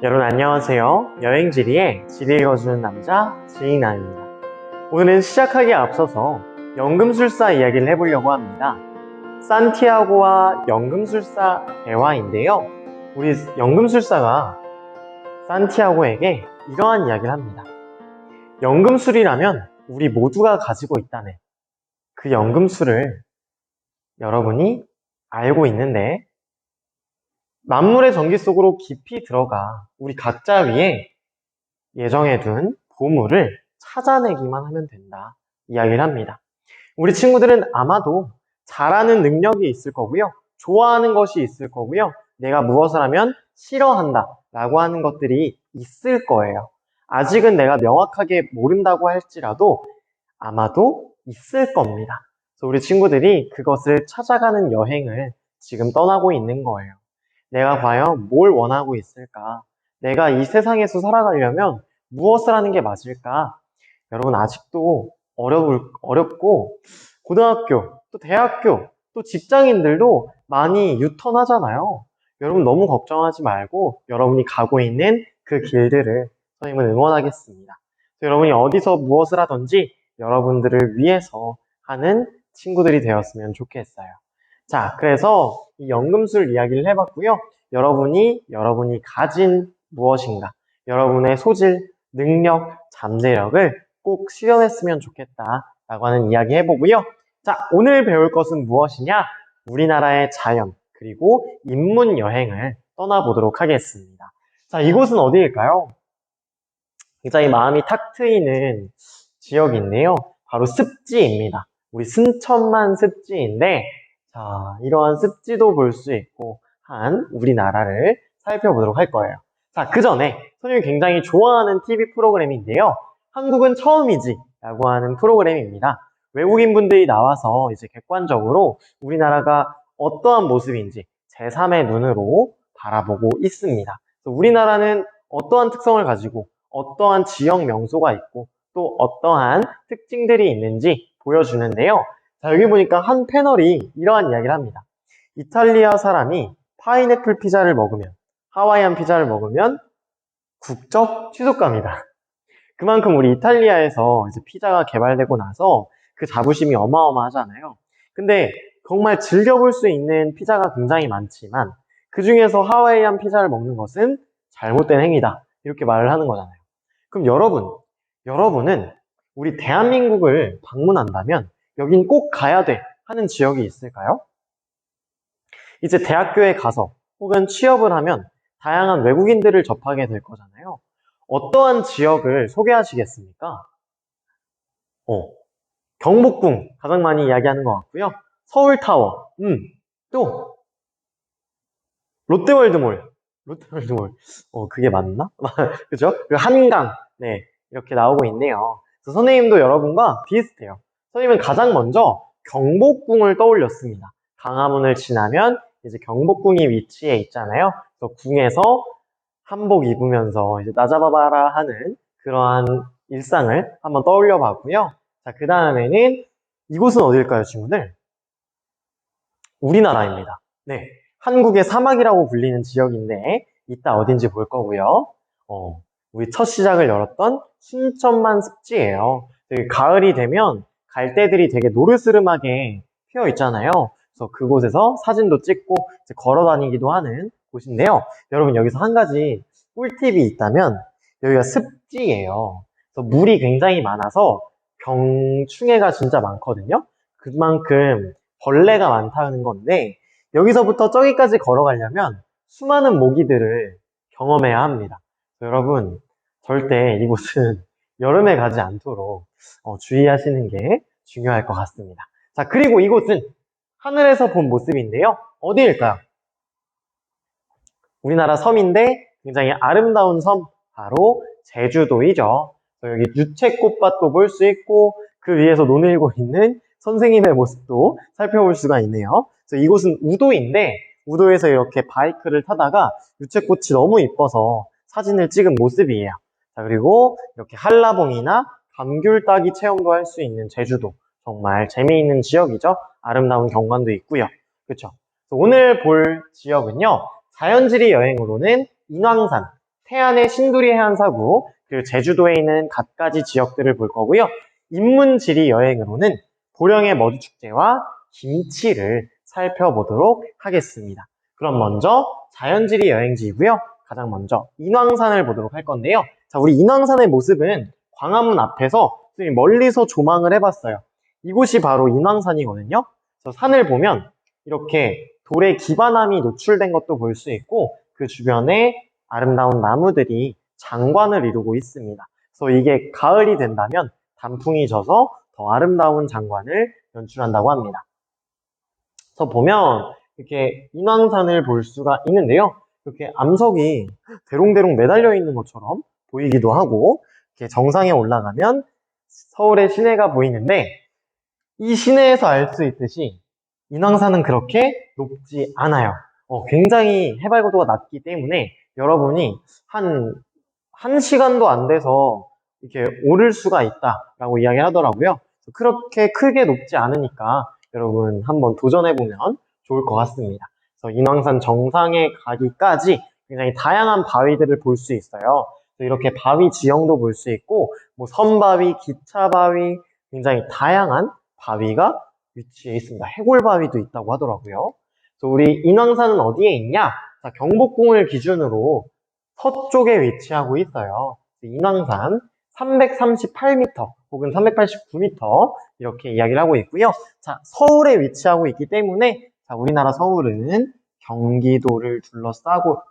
여러분 안녕하세요. 여행지리의 지리 읽어주는 남자 지인아입니다. 오늘은 시작하기에 앞서서 연금술사 이야기를 해보려고 합니다. 산티아고와 연금술사 대화인데요. 우리 연금술사가 산티아고에게 이러한 이야기를 합니다. 연금술이라면 우리 모두가 가지고 있다네. 그 연금술을 여러분이 알고 있는데 만물의 전기 속으로 깊이 들어가 우리 각자 위에 예정해둔 보물을 찾아내기만 하면 된다 이야기를 합니다. 우리 친구들은 아마도 잘하는 능력이 있을 거고요. 좋아하는 것이 있을 거고요. 내가 무엇을 하면 싫어한다 라고 하는 것들이 있을 거예요. 아직은 내가 명확하게 모른다고 할지라도 아마도 있을 겁니다. 그래서 우리 친구들이 그것을 찾아가는 여행을 지금 떠나고 있는 거예요. 내가 과연 뭘 원하고 있을까? 내가 이 세상에서 살아가려면 무엇을 하는 게 맞을까? 여러분 아직도 어렵고 고등학교, 또 대학교, 또 직장인들도 많이 유턴하잖아요. 여러분 너무 걱정하지 말고 여러분이 가고 있는 그 길들을 선생님은 응원하겠습니다. 여러분이 어디서 무엇을 하든지 여러분들을 위해서 하는 친구들이 되었으면 좋겠어요. 자, 그래서 이 연금술 이야기를 해봤고요. 여러분이 가진 무엇인가, 여러분의 소질, 능력, 잠재력을 꼭 실현했으면 좋겠다라고 하는 이야기 해보고요. 자, 오늘 배울 것은 무엇이냐? 우리나라의 자연, 그리고 인문 여행을 떠나보도록 하겠습니다. 자, 이곳은 어디일까요? 굉장히 마음이 탁 트이는 지역인데요. 바로 습지입니다. 우리 순천만 습지인데, 자, 이러한 습지도 볼 수 있고 한 우리나라를 살펴보도록 할 거예요. 자, 그 전에 선생님이 굉장히 좋아하는 TV 프로그램인데요. 한국은 처음이지 라고 하는 프로그램입니다. 외국인 분들이 나와서 이제 객관적으로 우리나라가 어떠한 모습인지 제3의 눈으로 바라보고 있습니다. 우리나라는 어떠한 특성을 가지고 어떠한 지역 명소가 있고 또 어떠한 특징들이 있는지 보여주는데요. 자, 여기 보니까 한 패널이 이러한 이야기를 합니다. 이탈리아 사람이 파인애플 피자를 먹으면, 하와이안 피자를 먹으면 국적 취소감이다. 그만큼 우리 이탈리아에서 이제 피자가 개발되고 나서 그 자부심이 어마어마하잖아요. 근데 정말 즐겨볼 수 있는 피자가 굉장히 많지만 그 중에서 하와이안 피자를 먹는 것은 잘못된 행위다. 이렇게 말을 하는 거잖아요. 그럼 여러분은 우리 대한민국을 방문한다면 여긴 꼭 가야 돼 하는 지역이 있을까요? 이제 대학교에 가서 혹은 취업을 하면 다양한 외국인들을 접하게 될 거잖아요. 어떠한 지역을 소개하시겠습니까? 경복궁 가장 많이 이야기하는 것 같고요. 서울타워, 또 롯데월드몰, 그게 맞나? 그죠? 그 한강, 네, 이렇게 나오고 있네요. 그래서 선생님도 여러분과 비슷해요. 선생님은 가장 먼저 경복궁을 떠올렸습니다. 광화문을 지나면 이제 경복궁이 위치해 있잖아요. 그래서 궁에서 한복 입으면서 이제 나잡아봐라 하는 그러한 일상을 한번 떠올려 봤고요. 자, 그 다음에는 이곳은 어딜까요, 친구들? 우리나라입니다. 네. 한국의 사막이라고 불리는 지역인데 이따 어딘지 볼 거고요. 우리 첫 시작을 열었던 순천만 습지예요. 되게 가을이 되면 갈대들이 되게 노르스름하게 피어 있잖아요. 그래서 그곳에서 사진도 찍고 이제 걸어 다니기도 하는 곳인데요. 여러분 여기서 한 가지 꿀팁이 있다면 여기가 습지예요. 그래서 물이 굉장히 많아서 병충해가 진짜 많거든요. 그만큼 벌레가 많다는 건데 여기서부터 저기까지 걸어가려면 수많은 모기들을 경험해야 합니다. 여러분 절대 이곳은 여름에 가지 않도록 주의하시는 게 중요할 것 같습니다. 자, 그리고 이곳은 하늘에서 본 모습인데요. 어디일까요? 우리나라 섬인데 굉장히 아름다운 섬, 바로 제주도이죠. 여기 유채꽃밭도 볼 수 있고 그 위에서 논일고 있는 선생님의 모습도 살펴볼 수가 있네요. 그래서 이곳은 우도인데 우도에서 이렇게 바이크를 타다가 유채꽃이 너무 이뻐서 사진을 찍은 모습이에요. 자, 그리고 이렇게 한라봉이나 감귤 따기 체험도 할 수 있는 제주도, 정말 재미있는 지역이죠. 아름다운 경관도 있고요. 그렇죠? 오늘 볼 지역은요, 자연지리 여행으로는 인왕산, 태안의 신두리 해안사구, 그리고 제주도에 있는 갖가지 지역들을 볼 거고요. 인문지리 여행으로는 보령의 머두축제와 김치를 살펴보도록 하겠습니다. 그럼 먼저 자연지리 여행지이고요. 가장 먼저 인왕산을 보도록 할 건데요. 자, 우리 인왕산의 모습은 광화문 앞에서 멀리서 조망을 해봤어요. 이곳이 바로 인왕산이거든요. 그래서 산을 보면 이렇게 돌의 기반함이 노출된 것도 볼 수 있고 그 주변에 아름다운 나무들이 장관을 이루고 있습니다. 그래서 이게 가을이 된다면 단풍이 져서 더 아름다운 장관을 연출한다고 합니다. 그래서 보면 이렇게 인왕산을 볼 수가 있는데요. 이렇게 암석이 대롱대롱 매달려 있는 것처럼 보이기도 하고 이렇게 정상에 올라가면 서울의 시내가 보이는데 이 시내에서 알 수 있듯이 인왕산은 그렇게 높지 않아요. 굉장히 해발고도가 낮기 때문에 여러분이 한 1시간도 안 돼서 이렇게 오를 수가 있다라고 이야기를 하더라고요. 그렇게 크게 높지 않으니까 여러분 한번 도전해보면 좋을 것 같습니다. 그래서 인왕산 정상에 가기까지 굉장히 다양한 바위들을 볼 수 있어요. 이렇게 바위 지형도 볼 수 있고 뭐 섬바위, 기차바위, 굉장히 다양한 바위가 위치해 있습니다. 해골바위도 있다고 하더라고요. 그래서 우리 인왕산은 어디에 있냐? 자, 경복궁을 기준으로 서쪽에 위치하고 있어요. 인왕산 338m 혹은 389m 이렇게 이야기를 하고 있고요. 자, 서울에 위치하고 있기 때문에 자, 우리나라 서울은 경기도를 둘러싸고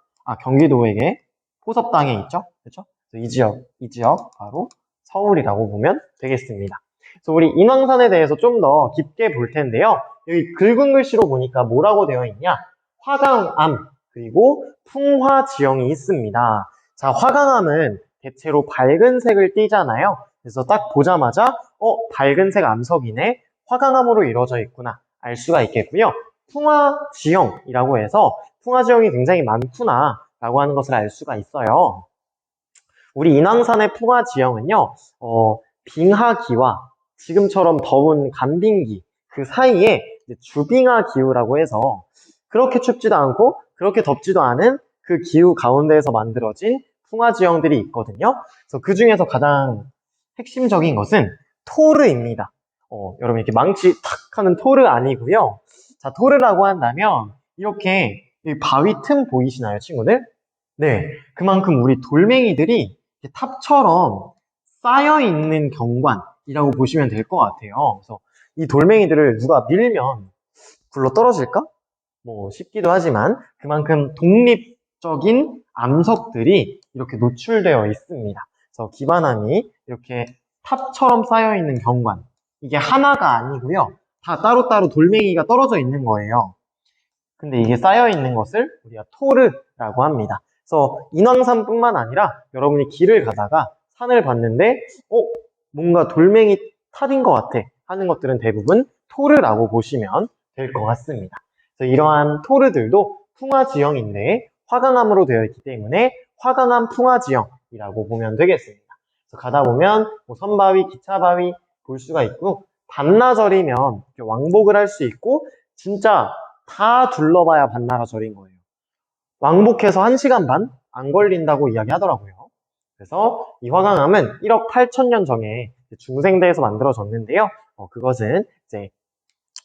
경기도에게 포섭당에 있죠. 그렇죠? 이 지역 바로 서울이라고 보면 되겠습니다. 그래서 우리 인왕산에 대해서 좀 더 깊게 볼 텐데요. 여기 굵은 글씨로 보니까 뭐라고 되어 있냐? 화강암 그리고 풍화지형이 있습니다. 자, 화강암은 대체로 밝은 색을 띠잖아요. 그래서 딱 보자마자 밝은색 암석이네, 화강암으로 이루어져 있구나 알 수가 있겠고요. 풍화지형이라고 해서 풍화지형이 굉장히 많구나 라고 하는 것을 알 수가 있어요. 우리 인왕산의 풍화지형은요, 빙하기와 지금처럼 더운 간빙기 그 사이에 주빙하 기후라고 해서 그렇게 춥지도 않고 그렇게 덥지도 않은 그 기후 가운데에서 만들어진 풍화지형들이 있거든요. 그래서 그 중에서 가장 핵심적인 것은 토르입니다. 여러분 이렇게 망치 탁 하는 토르 아니고요. 자, 토르라고 한다면 이렇게 바위 틈 보이시나요, 친구들? 네, 그만큼 우리 돌멩이들이 탑처럼 쌓여있는 경관이라고 보시면 될 것 같아요. 그래서 이 돌멩이들을 누가 밀면 굴러 떨어질까? 뭐 싶기도 하지만 그만큼 독립적인 암석들이 이렇게 노출되어 있습니다. 그래서 기반함이 이렇게 탑처럼 쌓여있는 경관, 이게 하나가 아니고요. 다 따로따로 돌멩이가 떨어져 있는 거예요. 근데 이게 쌓여있는 것을 우리가 토르라고 합니다. 그래서 인왕산뿐만 아니라 여러분이 길을 가다가 산을 봤는데 뭔가 돌멩이 탑인 것 같아 하는 것들은 대부분 토르라고 보시면 될 것 같습니다. 그래서 이러한 토르들도 풍화지형인데 화강암으로 되어 있기 때문에 화강암 풍화지형이라고 보면 되겠습니다. 그래서 가다 보면 뭐 섬바위, 기차바위 볼 수가 있고 반나절이면 왕복을 할 수 있고 진짜 다 둘러봐야 반나절인 거예요. 왕복해서 1시간 반 안 걸린다고 이야기하더라고요. 그래서 이 화강암은 1억 8천년 전에 중생대에서 만들어졌는데요. 그것은 이제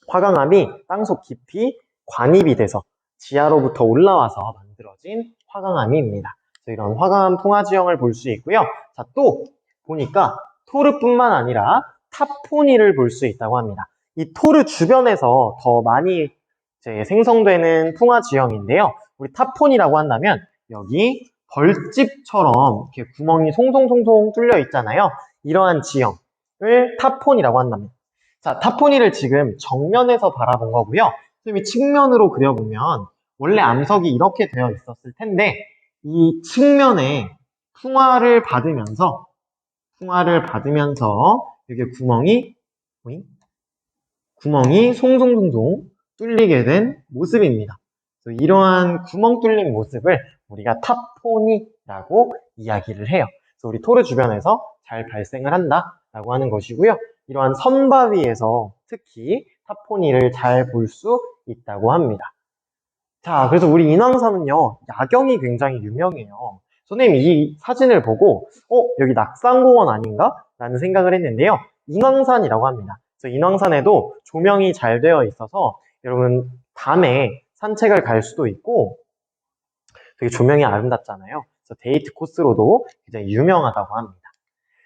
화강암이 땅속 깊이 관입이 돼서 지하로부터 올라와서 만들어진 화강암입니다. 이런 화강암 풍화지형을 볼 수 있고요. 자, 또 보니까 토르뿐만 아니라 타포니를 볼 수 있다고 합니다. 이 토르 주변에서 더 많이 생성되는 풍화지형인데요. 우리 타포니라고 한다면 여기 벌집처럼 이렇게 구멍이 송송송송 뚫려 있잖아요. 이러한 지형을 타포니라고 한답니다. 자, 타포니를 지금 정면에서 바라본 거고요. 이 측면으로 그려보면 원래 암석이 이렇게 되어 있었을 텐데 이 측면에 풍화를 받으면서 이렇게 구멍이 송송송송 뚫리게 된 모습입니다. 이러한 구멍 뚫린 모습을 우리가 타포니라고 이야기를 해요. 그래서 우리 토르 주변에서 잘 발생을 한다라고 하는 것이고요. 이러한 섬바위에서 특히 타포니를 잘 볼 수 있다고 합니다. 자, 그래서 우리 인왕산은요, 야경이 굉장히 유명해요. 선생님이 이 사진을 보고 여기 낙산공원 아닌가? 라는 생각을 했는데요. 인왕산이라고 합니다. 그래서 인왕산에도 조명이 잘 되어 있어서 여러분 밤에 산책을 갈 수도 있고 되게 조명이 아름답잖아요. 그래서 데이트 코스로도 굉장히 유명하다고 합니다.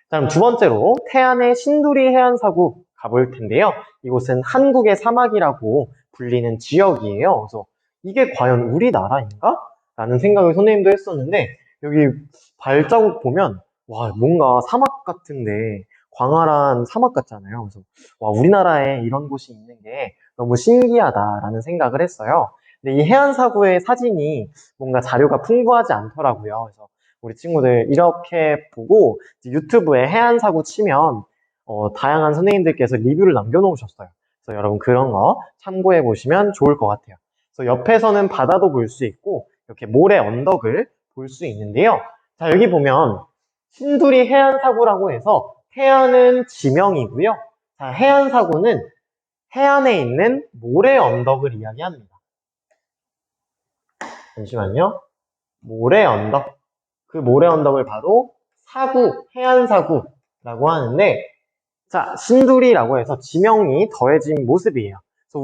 다음 두 번째로 태안의 신두리 해안사구 가볼 텐데요. 이곳은 한국의 사막이라고 불리는 지역이에요. 그래서 이게 과연 우리나라인가? 라는 생각을 선생님도 했었는데 여기 발자국 보면 와 뭔가 사막 같은데 광활한 사막 같잖아요. 그래서 와 우리나라에 이런 곳이 있는 게 너무 신기하다라는 생각을 했어요. 근데 이 해안사구의 사진이 뭔가 자료가 풍부하지 않더라고요. 그래서 우리 친구들 이렇게 보고 유튜브에 해안사고 치면 다양한 선생님들께서 리뷰를 남겨놓으셨어요. 그래서 여러분 그런 거 참고해 보시면 좋을 것 같아요. 그래서 옆에서는 바다도 볼 수 있고 이렇게 모래 언덕을 볼 수 있는데요. 자 여기 보면 신두리 해안사구라고 해서 해안은 지명이고요. 자 해안사구는 해안에 있는 모래 언덕을 이야기합니다. 잠시만요. 모래 언덕. 그 모래 언덕을 바로 사구, 해안사구라고 하는데, 자, 신두리라고 해서 지명이 더해진 모습이에요. 그래서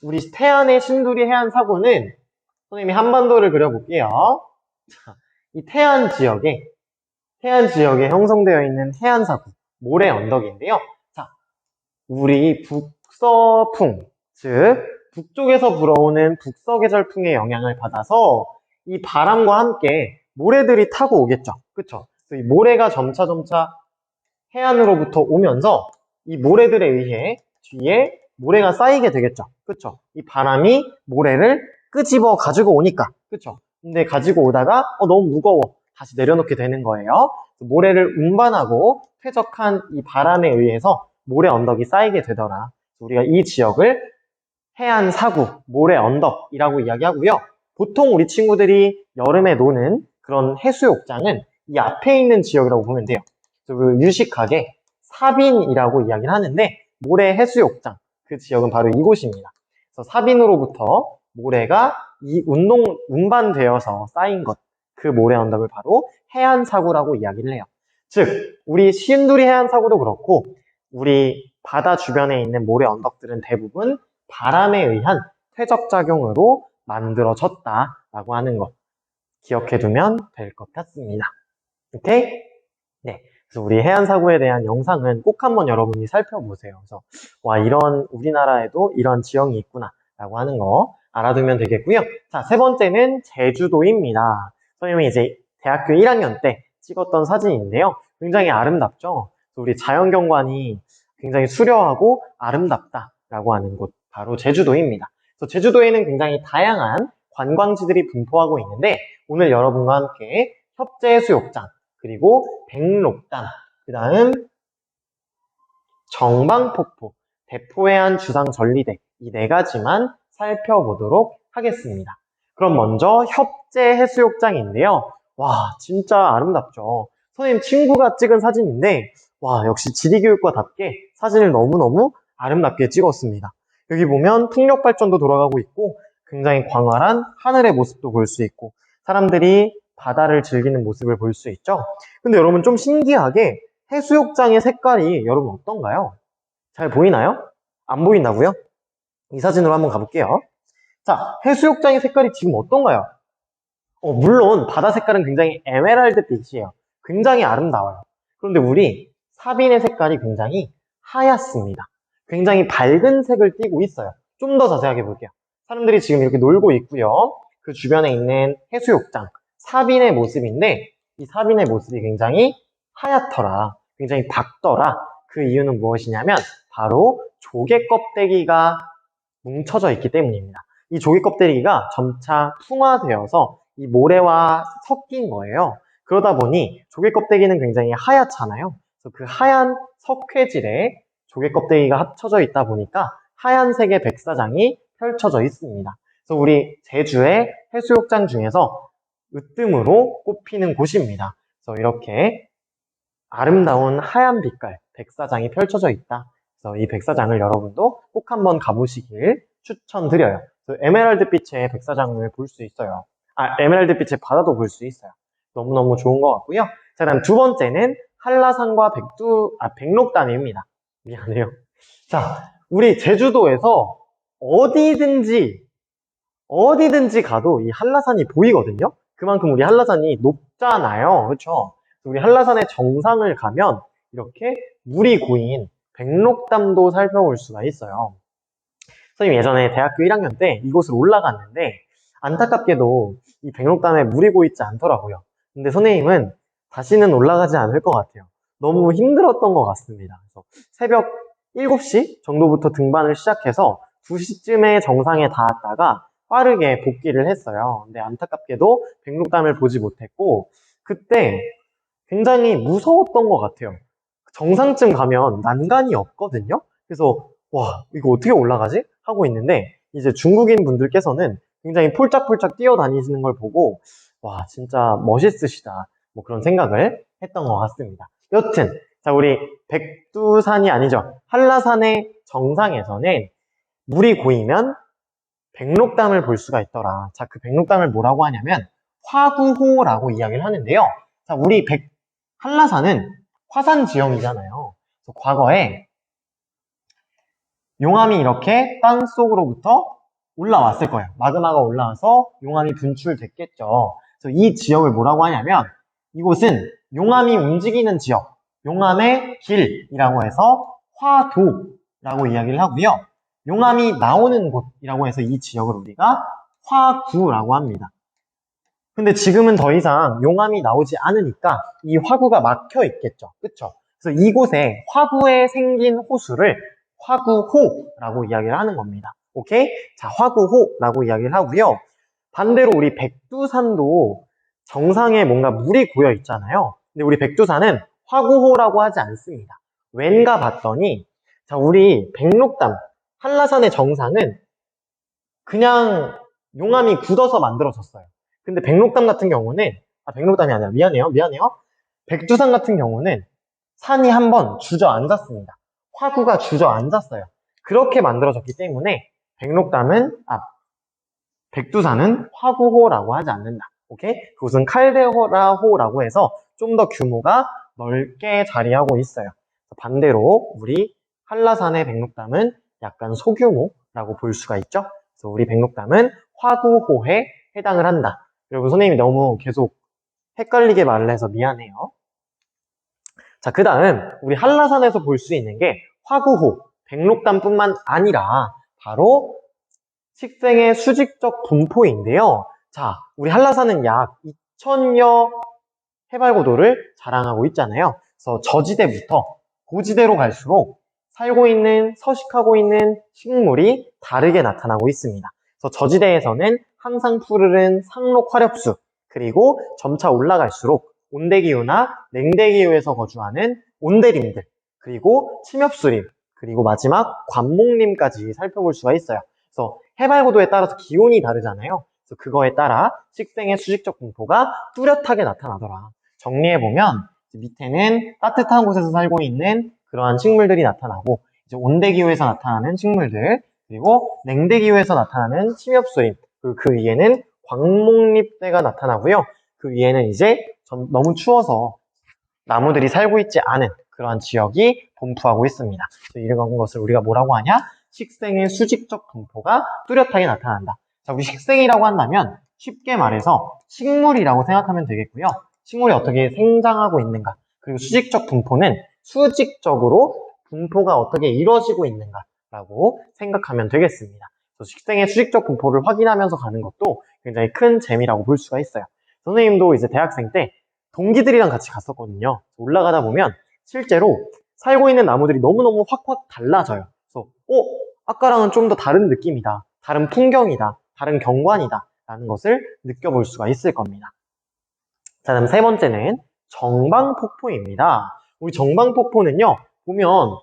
우리 태안의 신두리 해안사구는 선생님이 한반도를 그려볼게요. 자, 이 태안 지역에 형성되어 있는 해안사구, 모래 언덕인데요. 자, 우리 북서풍, 즉, 북쪽에서 불어오는 북서계절풍의 영향을 받아서 이 바람과 함께 모래들이 타고 오겠죠. 그쵸? 그래서 이 모래가 점차 해안으로부터 오면서 이 모래들에 의해 뒤에 모래가 쌓이게 되겠죠. 그쵸? 이 바람이 모래를 끄집어 가지고 오니까. 그쵸? 근데 가지고 오다가 너무 무거워. 다시 내려놓게 되는 거예요. 모래를 운반하고 퇴적한 이 바람에 의해서 모래 언덕이 쌓이게 되더라. 우리가 이 지역을 해안 사구, 모래 언덕이라고 이야기하고요. 보통 우리 친구들이 여름에 노는 그런 해수욕장은 이 앞에 있는 지역이라고 보면 돼요. 유식하게 사빈이라고 이야기를 하는데 모래 해수욕장, 그 지역은 바로 이곳입니다. 그래서 사빈으로부터 모래가 운반되어서 쌓인 것, 그 모래 언덕을 바로 해안 사구라고 이야기를 해요. 즉, 우리 신두리 해안 사구도 그렇고 우리 바다 주변에 있는 모래 언덕들은 대부분 바람에 의한 퇴적작용으로 만들어졌다라고 하는 것 기억해두면 될 것 같습니다. 오케이? 네. 그래서 우리 해안사고에 대한 영상은 꼭 한번 여러분이 살펴보세요. 그래서 와 이런 우리나라에도 이런 지형이 있구나 라고 하는 거 알아두면 되겠고요. 자, 세 번째는 제주도입니다. 선생님이 이제 대학교 1학년 때 찍었던 사진인데요. 굉장히 아름답죠? 우리 자연경관이 굉장히 수려하고 아름답다라고 하는 곳 바로 제주도입니다. 그래서 제주도에는 굉장히 다양한 관광지들이 분포하고 있는데 오늘 여러분과 함께 협재해수욕장 그리고 백록담, 그 다음 정방폭포, 대포해안 주상전리대 이 네 가지만 살펴보도록 하겠습니다. 그럼 먼저 협재해수욕장인데요. 와 진짜 아름답죠. 선생님 친구가 찍은 사진인데 와 역시 지리교육과답게 사진을 너무너무 아름답게 찍었습니다. 여기 보면 풍력발전도 돌아가고 있고 굉장히 광활한 하늘의 모습도 볼 수 있고 사람들이 바다를 즐기는 모습을 볼 수 있죠. 근데 여러분 좀 신기하게 해수욕장의 색깔이 여러분 어떤가요? 잘 보이나요? 안 보인다고요? 이 사진으로 한번 가볼게요. 자, 해수욕장의 색깔이 지금 어떤가요? 물론 바다 색깔은 굉장히 에메랄드 빛이에요. 굉장히 아름다워요. 그런데 우리 사빈의 색깔이 굉장히 하얗습니다. 굉장히 밝은 색을 띠고 있어요. 좀 더 자세하게 볼게요. 사람들이 지금 이렇게 놀고 있고요. 그 주변에 있는 해수욕장, 사빈의 모습인데 이 사빈의 모습이 굉장히 하얗더라. 굉장히 밝더라. 그 이유는 무엇이냐면 바로 조개 껍데기가 뭉쳐져 있기 때문입니다. 이 조개 껍데기가 점차 풍화되어서 이 모래와 섞인 거예요. 그러다 보니 조개 껍데기는 굉장히 하얗잖아요. 그래서 그 하얀 석회질에 조개 껍데기가 합쳐져 있다 보니까 하얀색의 백사장이 펼쳐져 있습니다. 그래서 우리 제주의 해수욕장 중에서 으뜸으로 꼽히는 곳입니다. 그래서 이렇게 아름다운 하얀 빛깔 백사장이 펼쳐져 있다. 그래서 이 백사장을 여러분도 꼭 한번 가보시길 추천드려요. 에메랄드 빛의 백사장을 볼 수 있어요. 에메랄드 빛의 바다도 볼 수 있어요. 너무너무 좋은 것 같고요. 자, 그다음 두 번째는 한라산과 백록담입니다. 미안해요. 자, 우리 제주도에서 어디든지 가도 이 한라산이 보이거든요. 그만큼 우리 한라산이 높잖아요. 그렇죠? 우리 한라산의 정상을 가면 이렇게 물이 고인 백록담도 살펴볼 수가 있어요. 선생님 예전에 대학교 1학년 때 이곳을 올라갔는데 안타깝게도 이 백록담에 물이 고이지 않더라고요. 근데 선생님은 다시는 올라가지 않을 것 같아요. 너무 힘들었던 것 같습니다. 그래서 새벽 7시 정도부터 등반을 시작해서 2시쯤에 정상에 닿았다가 빠르게 복귀를 했어요. 근데 안타깝게도 백록담을 보지 못했고 그때 굉장히 무서웠던 것 같아요. 정상쯤 가면 난간이 없거든요. 그래서 와 이거 어떻게 올라가지? 하고 있는데 이제 중국인 분들께서는 굉장히 폴짝폴짝 뛰어다니시는 걸 보고 와 진짜 멋있으시다 뭐 그런 생각을 했던 것 같습니다. 여튼 자 우리 백두산이 아니죠. 한라산의 정상에서는 물이 고이면 백록담을 볼 수가 있더라. 자, 그 백록담을 뭐라고 하냐면 화구호라고 이야기를 하는데요. 자, 우리 한라산은 화산 지형이잖아요. 그래서 과거에 용암이 이렇게 땅 속으로부터 올라왔을 거예요. 마그마가 올라와서 용암이 분출됐겠죠. 그래서 이 지역을 뭐라고 하냐면 이곳은 용암이 움직이는 지역, 용암의 길이라고 해서 화도라고 이야기를 하고요. 용암이 나오는 곳이라고 해서 이 지역을 우리가 화구라고 합니다. 근데 지금은 더 이상 용암이 나오지 않으니까 이 화구가 막혀 있겠죠. 그쵸? 그래서 이곳에 화구에 생긴 호수를 화구호라고 이야기를 하는 겁니다. 오케이? 자, 화구호라고 이야기를 하고요. 반대로 우리 백두산도 정상에 뭔가 물이 고여 있잖아요. 근데 우리 백두산은 화구호라고 하지 않습니다. 왠가 봤더니 자, 우리 백록담 한라산의 정상은 그냥 용암이 굳어서 만들어졌어요. 근데 백록담 같은 경우는 백록담이 아니라 미안해요. 백두산 같은 경우는 산이 한번 주저앉았습니다. 화구가 주저앉았어요. 그렇게 만들어졌기 때문에 백두산은 화구호라고 하지 않는다. 오케이? 그곳은 칼데라호라고 해서 좀 더 규모가 넓게 자리하고 있어요. 반대로 우리 한라산의 백록담은 약간 소규모라고 볼 수가 있죠. 그래서 우리 백록담은 화구호에 해당을 한다. 여러분 선생님이 너무 계속 헷갈리게 말을 해서 미안해요. 자, 그 다음 우리 한라산에서 볼 수 있는 게 화구호, 백록담뿐만 아니라 바로 식생의 수직적 분포인데요. 자, 우리 한라산은 약 2000여 해발고도를 자랑하고 있잖아요. 그래서 저지대부터 고지대로 갈수록 서식하고 있는 식물이 다르게 나타나고 있습니다. 그래서 저지대에서는 항상 푸르른 상록 화렵수, 그리고 점차 올라갈수록 온대기후나 냉대기후에서 거주하는 온대림들, 그리고 침엽수림, 그리고 마지막 관목림까지 살펴볼 수가 있어요. 그래서 해발고도에 따라서 기온이 다르잖아요. 그래서 그거에 따라 식생의 수직적 분포가 뚜렷하게 나타나더라. 정리해보면 밑에는 따뜻한 곳에서 살고 있는 그러한 식물들이 나타나고 이제 온대기후에서 나타나는 식물들, 그리고 냉대기후에서 나타나는 침엽수림, 그리고 그 위에는 광목립대가 나타나고요. 그 위에는 이제 너무 추워서 나무들이 살고 있지 않은 그러한 지역이 분포하고 있습니다. 이런 것을 우리가 뭐라고 하냐? 식생의 수직적 분포가 뚜렷하게 나타난다. 자, 우리 식생이라고 한다면 쉽게 말해서 식물이라고 생각하면 되겠고요. 식물이 어떻게 생장하고 있는가, 그리고 수직적 분포는 수직적으로 분포가 어떻게 이루어지고 있는가라고 생각하면 되겠습니다. 그래서 식생의 수직적 분포를 확인하면서 가는 것도 굉장히 큰 재미라고 볼 수가 있어요. 선생님도 이제 대학생 때 동기들이랑 같이 갔었거든요. 올라가다 보면 실제로 살고 있는 나무들이 너무너무 확확 달라져요. 그래서 아까랑은 좀 더 다른 느낌이다, 다른 풍경이다, 다른 경관이다 라는 것을 느껴볼 수가 있을 겁니다. 자, 다음 세 번째는 정방폭포입니다. 우리 정방폭포는요, 보면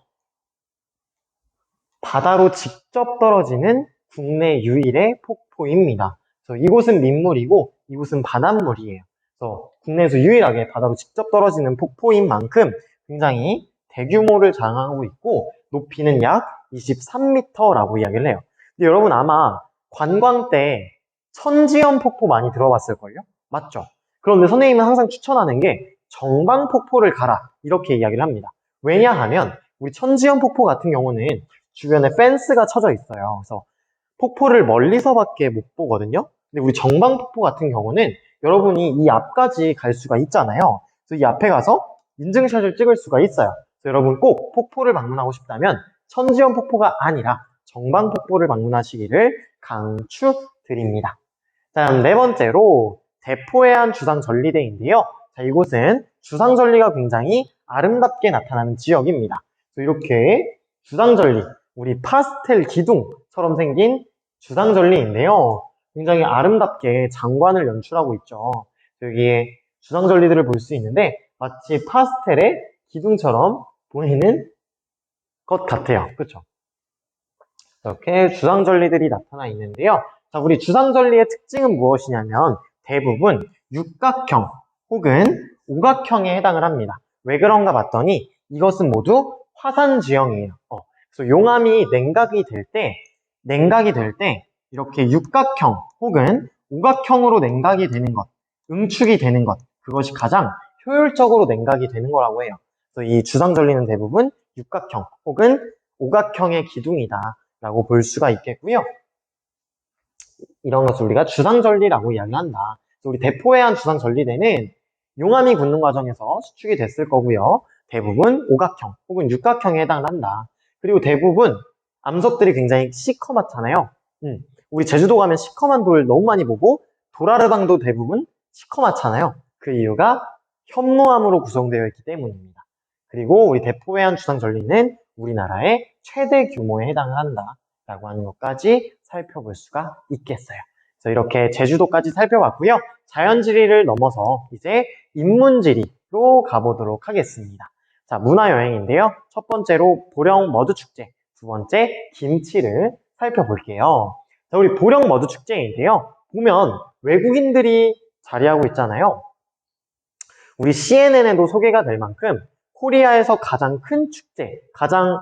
바다로 직접 떨어지는 국내 유일의 폭포입니다. 그래서 이곳은 민물이고 이곳은 바닷물이에요. 그래서 국내에서 유일하게 바다로 직접 떨어지는 폭포인 만큼 굉장히 대규모를 자랑하고 있고 높이는 약 23m라고 이야기를 해요. 근데 여러분 아마 관광 때 천지연 폭포 많이 들어봤을걸요? 맞죠? 그런데 선생님은 항상 추천하는 게 정방폭포를 가라 이렇게 이야기를 합니다. 왜냐하면 우리 천지연 폭포 같은 경우는 주변에 펜스가 쳐져 있어요. 그래서 폭포를 멀리서밖에 못 보거든요. 근데 우리 정방폭포 같은 경우는 여러분이 이 앞까지 갈 수가 있잖아요. 그래서 이 앞에 가서 인증샷을 찍을 수가 있어요. 그래서 여러분 꼭 폭포를 방문하고 싶다면 천지연 폭포가 아니라 정방폭포를 방문하시기를 강추드립니다. 자, 네 번째로 대포해안 주상전리대인데요. 자, 이곳은 주상전리가 굉장히 아름답게 나타나는 지역입니다. 이렇게 주상전리, 우리 파스텔 기둥처럼 생긴 주상전리인데요. 굉장히 아름답게 장관을 연출하고 있죠. 여기에 주상전리들을 볼 수 있는데 마치 파스텔의 기둥처럼 보이는 것 같아요. 그렇죠? 이렇게 주상전리들이 나타나 있는데요. 자, 우리 주상전리의 특징은 무엇이냐면 대부분 육각형 혹은 오각형에 해당을 합니다. 왜 그런가 봤더니 이것은 모두 화산지형이에요. 그래서 용암이 냉각이 될 때 이렇게 육각형 혹은 오각형으로 냉각이 되는 것, 응축이 되는 것, 그것이 가장 효율적으로 냉각이 되는 거라고 해요. 그래서 이 주상전리는 대부분 육각형 혹은 오각형의 기둥이다 라고 볼 수가 있겠고요. 이런 것을 우리가 주상전리라고 이야기한다. 우리 대포해안 주상전리대는 용암이 굳는 과정에서 수축이 됐을 거고요. 대부분 오각형 혹은 육각형에 해당을 한다. 그리고 대부분 암석들이 굉장히 시커멓잖아요. 우리 제주도 가면 시커먼 돌 너무 많이 보고 도라르방도 대부분 시커멓잖아요. 그 이유가 현무암으로 구성되어 있기 때문입니다. 그리고 우리 대포해안 주상전리는 우리나라의 최대 규모에 해당을 한다 라고 하는 것까지 살펴볼 수가 있겠어요. 그래서 이렇게 제주도까지 살펴봤고요. 자연지리를 넘어서 이제 인문지리로 가보도록 하겠습니다. 자, 문화여행인데요. 첫 번째로 보령 머드축제, 두 번째 김치를 살펴볼게요. 자, 우리 보령 머드축제인데요. 보면 외국인들이 자리하고 있잖아요. 우리 CNN에도 소개가 될 만큼 코리아에서 가장 큰 축제, 가장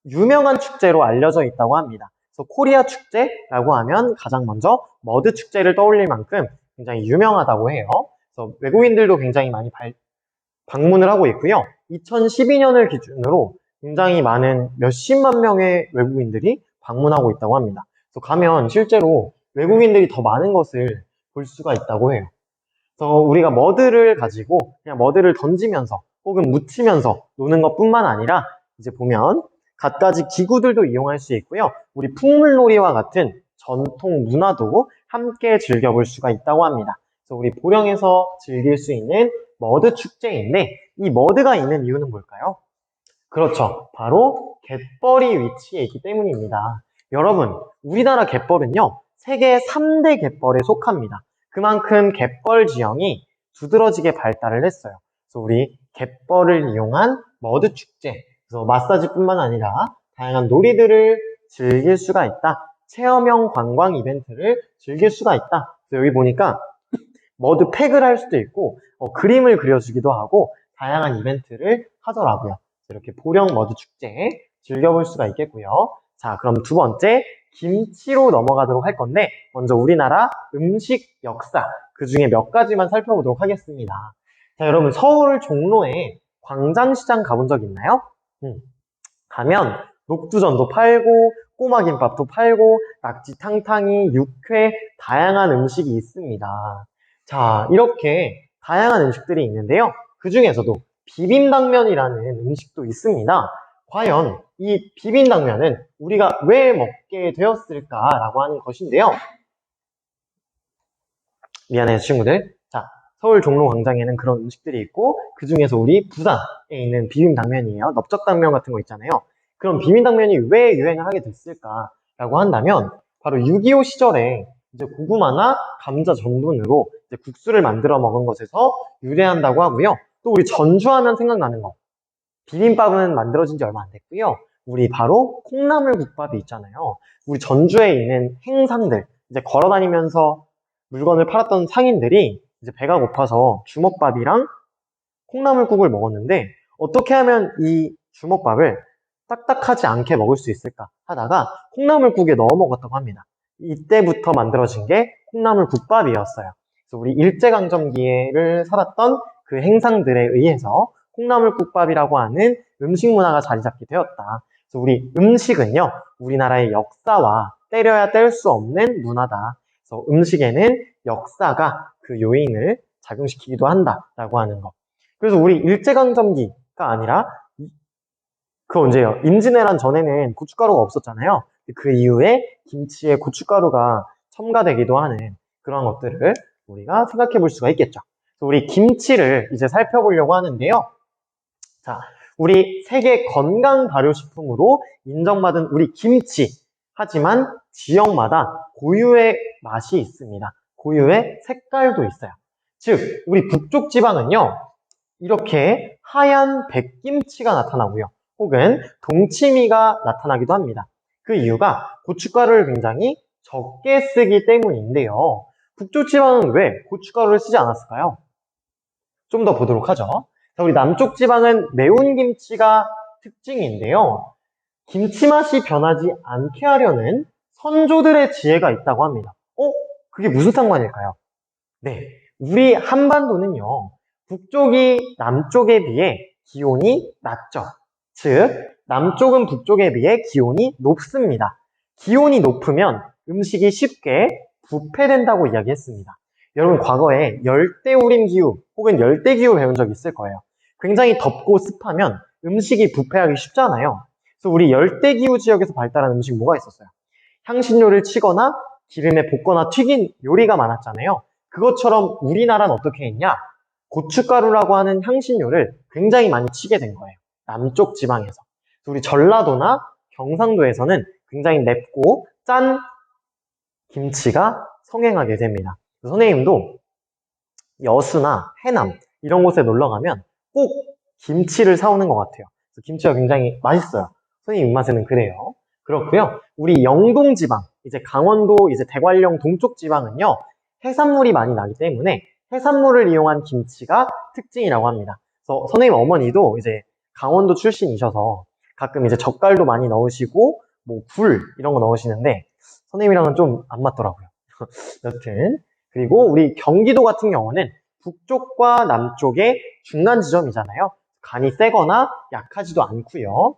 유명한 축제로 알려져 있다고 합니다. 그래서 코리아 축제라고 하면 가장 먼저 머드 축제를 떠올릴 만큼 굉장히 유명하다고 해요. 그래서 외국인들도 굉장히 많이 방문을 하고 있고요. 2012년을 기준으로 굉장히 많은 몇십만 명의 외국인들이 방문하고 있다고 합니다. 그래서 가면 실제로 외국인들이 더 많은 것을 볼 수가 있다고 해요. 그래서 우리가 머드를 가지고 그냥 머드를 던지면서 혹은 묻히면서 노는 것뿐만 아니라 이제 보면 갖가지 기구들도 이용할 수 있고요. 우리 풍물놀이와 같은 전통 문화도 함께 즐겨볼 수가 있다고 합니다. 그래서 우리 보령에서 즐길 수 있는 머드 축제인데 이 머드가 있는 이유는 뭘까요? 그렇죠. 바로 갯벌이 위치해 있기 때문입니다. 여러분, 우리나라 갯벌은요, 세계 3대 갯벌에 속합니다. 그만큼 갯벌 지형이 두드러지게 발달을 했어요. 그래서 우리 갯벌을 이용한 머드 축제, 그래서 마사지뿐만 아니라 다양한 놀이들을 즐길 수가 있다. 체험형 관광 이벤트를 즐길 수가 있다. 그래서 여기 보니까 머드 팩을 할 수도 있고 그림을 그려주기도 하고 다양한 이벤트를 하더라고요. 이렇게 보령 머드 축제 즐겨볼 수가 있겠고요. 자, 그럼 두 번째 김치로 넘어가도록 할 건데 먼저 우리나라 음식 역사 그 중에 몇 가지만 살펴보도록 하겠습니다. 자, 여러분 서울 종로에 광장시장 가본 적 있나요? 가면 녹두전도 팔고 꼬마김밥도 팔고 낙지탕탕이, 육회, 다양한 음식이 있습니다. 자, 이렇게 다양한 음식들이 있는데요. 그 중에서도 비빔당면이라는 음식도 있습니다. 과연 이 비빔당면은 우리가 왜 먹게 되었을까라고 하는 것인데요. 미안해요, 친구들. 자, 서울 종로 광장에는 그런 음식들이 있고 그 중에서 우리 부산에 있는 비빔당면이에요. 넓적당면 같은 거 있잖아요. 그럼 비빔당면이 왜 유행을 하게 됐을까라고 한다면 바로 6.25 시절에 이제 고구마나 감자 전분으로 이제 국수를 만들어 먹은 것에서 유래한다고 하고요. 또 우리 전주하면 생각나는 거. 비빔밥은 만들어진 지 얼마 안 됐고요. 우리 바로 콩나물 국밥이 있잖아요. 우리 전주에 있는 행상들, 이제 걸어 다니면서 물건을 팔았던 상인들이 이제 배가 고파서 주먹밥이랑 콩나물국을 먹었는데 어떻게 하면 이 주먹밥을 딱딱하지 않게 먹을 수 있을까 하다가 콩나물국에 넣어 먹었다고 합니다. 이때부터 만들어진 게 콩나물국밥이었어요. 그래서 우리 일제강점기를 살았던 그 행상들에 의해서 콩나물국밥이라고 하는 음식 문화가 자리 잡게 되었다. 그래서 우리 음식은요, 우리나라의 역사와 때려야 뗄 수 없는 문화다. 그래서 음식에는 역사가 그 요인을 작용시키기도 한다라고 하는 것. 그래서 우리 일제강점기가 아니라 그 언제예요? 임진왜란 전에는 고춧가루가 없었잖아요. 그 이후에 김치에 고춧가루가 첨가되기도 하는 그런 것들을 우리가 생각해 볼 수가 있겠죠. 우리 김치를 이제 살펴보려고 하는데요. 자, 우리 세계 건강 발효식품으로 인정받은 우리 김치. 하지만 지역마다 고유의 맛이 있습니다. 고유의 색깔도 있어요. 즉, 우리 북쪽 지방은요, 이렇게 하얀 백김치가 나타나고요. 혹은 동치미가 나타나기도 합니다. 그 이유가 고춧가루를 굉장히 적게 쓰기 때문인데요. 북쪽 지방은 왜 고춧가루를 쓰지 않았을까요? 좀 더 보도록 하죠. 자, 우리 남쪽 지방은 매운 김치가 특징인데요. 김치 맛이 변하지 않게 하려는 선조들의 지혜가 있다고 합니다. 그게 무슨 상관일까요? 네, 우리 한반도는요, 북쪽이 남쪽에 비해 기온이 낮죠. 즉, 남쪽은 북쪽에 비해 기온이 높습니다. 기온이 높으면 음식이 쉽게 부패된다고 이야기했습니다. 여러분, 과거에 열대우림 기후 혹은 열대기후 배운 적 있을 거예요. 굉장히 덥고 습하면 음식이 부패하기 쉽잖아요. 그래서 우리 열대기후 지역에서 발달한 음식 뭐가 있었어요? 향신료를 치거나 기름에 볶거나 튀긴 요리가 많았잖아요. 그것처럼 우리나라는 어떻게 했냐? 고춧가루라고 하는 향신료를 굉장히 많이 치게 된 거예요. 남쪽 지방에서. 우리 전라도나 경상도에서는 굉장히 맵고 짠 김치가 성행하게 됩니다. 선생님도 여수나 해남 이런 곳에 놀러 가면 꼭 김치를 사오는 것 같아요. 김치가 굉장히 맛있어요. 선생님 입맛에는 그래요. 그렇고요. 우리 영동 지방, 이제 강원도 이제 대관령 동쪽 지방은요. 해산물이 많이 나기 때문에 해산물을 이용한 김치가 특징이라고 합니다. 그래서 선생님 어머니도 이제 강원도 출신이셔서 가끔 이제 젓갈도 많이 넣으시고 뭐 굴 이런 거 넣으시는데 선생님이랑은 좀 안 맞더라고요. 여튼 그리고 우리 경기도 같은 경우는 북쪽과 남쪽의 중간 지점이잖아요. 간이 세거나 약하지도 않고요.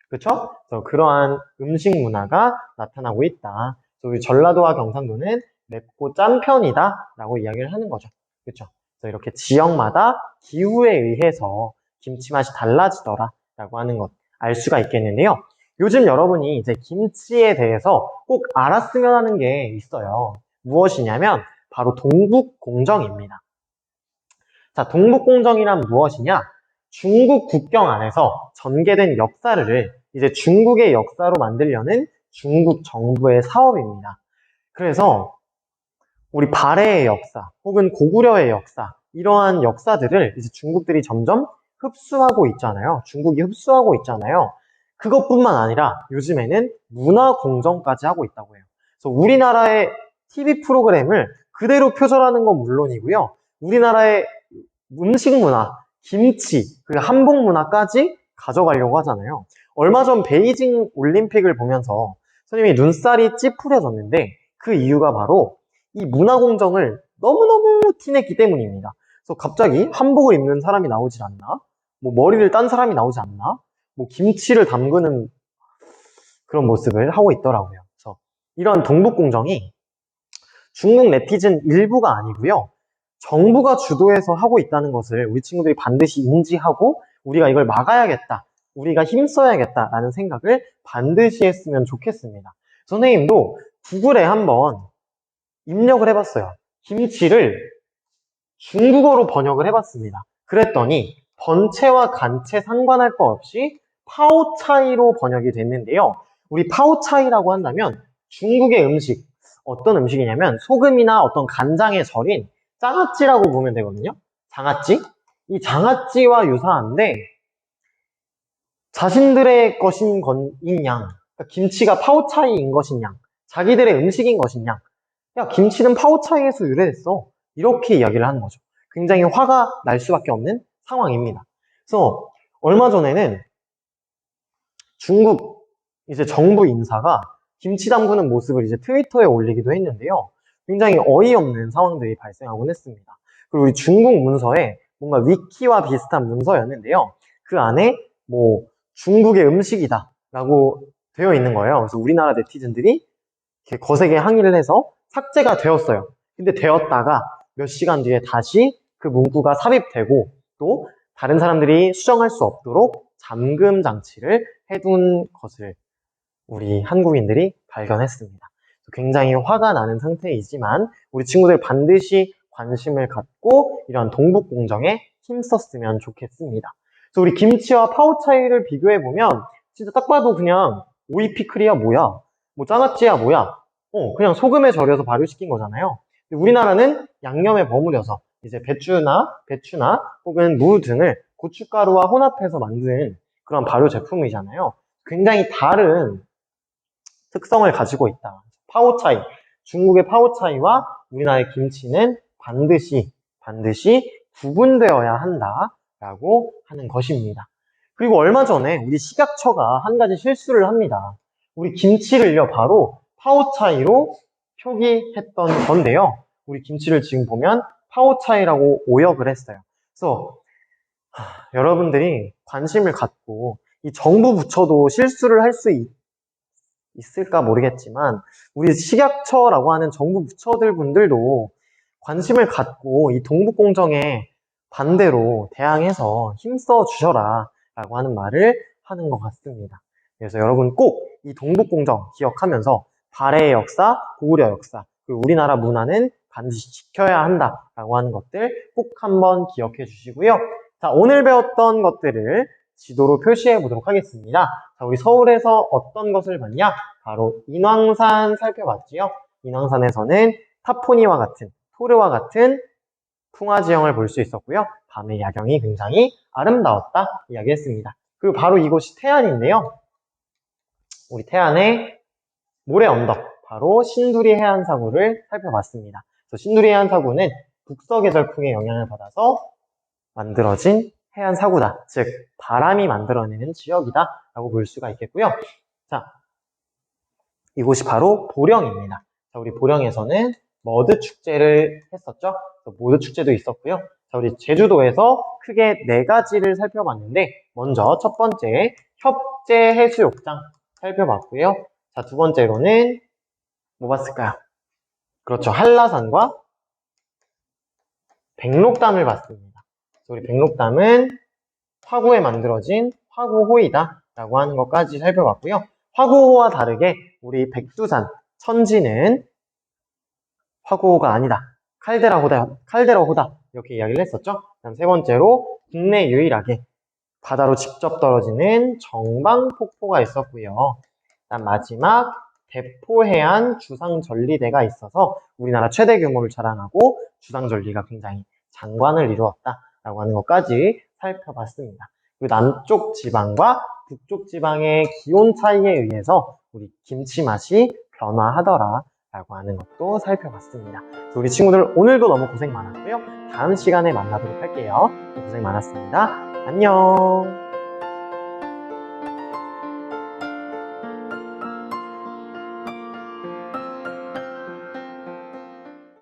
그렇죠? 그래서 그러한 음식 문화가 나타나고 있다. 우리 전라도와 경상도는 맵고 짠 편이다 라고 이야기를 하는 거죠. 그렇죠? 그래서 이렇게 지역마다 기후에 의해서 김치 맛이 달라지더라 라고 하는 것 알 수가 있겠는데요. 요즘 여러분이 이제 김치에 대해서 꼭 알았으면 하는 게 있어요. 무엇이냐면 바로 동북공정입니다. 자, 동북공정이란 무엇이냐? 중국 국경 안에서 전개된 역사를 이제 중국의 역사로 만들려는 중국 정부의 사업입니다. 그래서 우리 발해의 역사 혹은 고구려의 역사 이러한 역사들을 이제 중국들이 점점 흡수하고 있잖아요. 중국이 흡수하고 있잖아요. 그것뿐만 아니라 요즘에는 문화공정까지 하고 있다고 해요. 그래서 우리나라의 TV 프로그램을 그대로 표절하는 건 물론이고요. 우리나라의 음식 문화, 김치, 그리고 한복 문화까지 가져가려고 하잖아요. 얼마 전 베이징 올림픽을 보면서 선생님이 눈살이 찌푸려졌는데 그 이유가 바로 이 문화공정을 너무너무 티냈기 때문입니다. 그래서 갑자기 한복을 입는 사람이 나오질 않나? 뭐 머리를 딴 사람이 나오지 않나? 뭐 김치를 담그는 그런 모습을 하고 있더라고요. 그래서 이런 동북공정이 중국 네티즌 일부가 아니고요. 정부가 주도해서 하고 있다는 것을 우리 친구들이 반드시 인지하고 우리가 이걸 막아야겠다. 우리가 힘써야겠다라는 생각을 반드시 했으면 좋겠습니다. 선생님도 구글에 한번 입력을 해봤어요. 김치를 중국어로 번역을 해봤습니다. 그랬더니 번체와 간체 상관할 것 없이 파오차이로 번역이 됐는데요. 우리 파오차이라고 한다면 중국의 음식, 어떤 음식이냐면 소금이나 어떤 간장에 절인 장아찌라고 보면 되거든요. 장아찌? 이 장아찌와 유사한데 자신들의 것인 양, 그러니까 김치가 파오차이인 것인 양, 자기들의 음식인 것인 양, 야, 김치는 파오차이에서 유래됐어. 이렇게 이야기를 하는 거죠. 굉장히 화가 날 수밖에 없는 상황입니다. 그래서 얼마 전에는 중국 이제 정부 인사가 김치 담그는 모습을 이제 트위터에 올리기도 했는데요. 굉장히 어이없는 상황들이 발생하곤 했습니다. 그리고 우리 중국 문서에 뭔가 위키와 비슷한 문서였는데요. 그 안에 뭐 중국의 음식이다 라고 되어 있는 거예요. 그래서 우리나라 네티즌들이 이렇게 거세게 항의를 해서 삭제가 되었어요. 근데 되었다가 몇 시간 뒤에 다시 그 문구가 삽입되고 또 다른 사람들이 수정할 수 없도록 잠금 장치를 해둔 것을 우리 한국인들이 발견했습니다. 굉장히 화가 나는 상태이지만 우리 친구들 반드시 관심을 갖고 이런 동북 공정에 힘썼으면 좋겠습니다. 그래서 우리 김치와 파오 차이를 비교해보면 진짜 딱 봐도 그냥 오이 피클이야 뭐야, 뭐 장아찌야 뭐야, 그냥 소금에 절여서 발효시킨 거잖아요. 우리나라는 양념에 버무려서 이제 배추나 혹은 무 등을 고춧가루와 혼합해서 만든 그런 발효 제품이잖아요. 굉장히 다른 특성을 가지고 있다. 파오차이, 중국의 파오차이와 우리나라의 김치는 반드시 구분되어야 한다라고 하는 것입니다. 그리고 얼마 전에 우리 식약처가 한 가지 실수를 합니다. 우리 김치를요, 바로 파오차이로 표기했던 건데요. 우리 김치를 지금 보면 파오차이라고 오역을 했어요. 그래서 여러분들이 관심을 갖고 이 정부 부처도 실수를 할 수 있을까 모르겠지만 우리 식약처라고 하는 정부 부처들 분들도 관심을 갖고 이 동북공정에 반대로 대항해서 힘써 주셔라 라고 하는 말을 하는 것 같습니다. 그래서 여러분 꼭 이 동북공정 기억하면서 발해의 역사, 고구려 역사, 그리고 우리나라 문화는 반드시 지켜야 한다라고 하는 것들 꼭 한번 기억해 주시고요. 자, 오늘 배웠던 것들을 지도로 표시해 보도록 하겠습니다. 자, 우리 서울에서 어떤 것을 봤냐? 바로 인왕산 살펴봤지요. 인왕산에서는 타포니와 같은, 토르와 같은 풍화지형을 볼 수 있었고요. 밤의 야경이 굉장히 아름다웠다 이야기했습니다. 그리고 바로 이곳이 태안인데요. 우리 태안의 모래 언덕, 바로 신두리 해안사구를 살펴봤습니다. 그래서 신두리 해안사구는 북서계절풍의 영향을 받아서 만들어진 해안사구다. 즉 바람이 만들어내는 지역이다 라고 볼 수가 있겠고요. 자, 이곳이 바로 보령입니다. 자, 우리 보령에서는 머드 축제를 했었죠. 머드 축제도 있었고요. 자, 우리 제주도에서 크게 4가지를 살펴봤는데 먼저 첫 번째 협재 해수욕장 살펴봤고요. 자, 두 번째로는 뭐 봤을까요? 그렇죠. 한라산과 백록담을 봤습니다. 우리 백록담은 화구에 만들어진 화구호이다 라고 하는 것까지 살펴봤고요. 화구호와 다르게 우리 백두산, 천지는 화구호가 아니다. 칼데라호다. 이렇게 이야기를 했었죠. 다음 세 번째로 국내 유일하게 바다로 직접 떨어지는 정방폭포가 있었고요. 다음 마지막 대포해안 주상전리대가 있어서 우리나라 최대 규모를 자랑하고 주상전리가 굉장히 장관을 이루었다라고 하는 것까지 살펴봤습니다. 그리고 남쪽 지방과 북쪽 지방의 기온 차이에 의해서 우리 김치 맛이 변화하더라 라고 하는 것도 살펴봤습니다. 우리 친구들 오늘도 너무 고생 많았고요. 다음 시간에 만나도록 할게요. 고생 많았습니다. 안녕.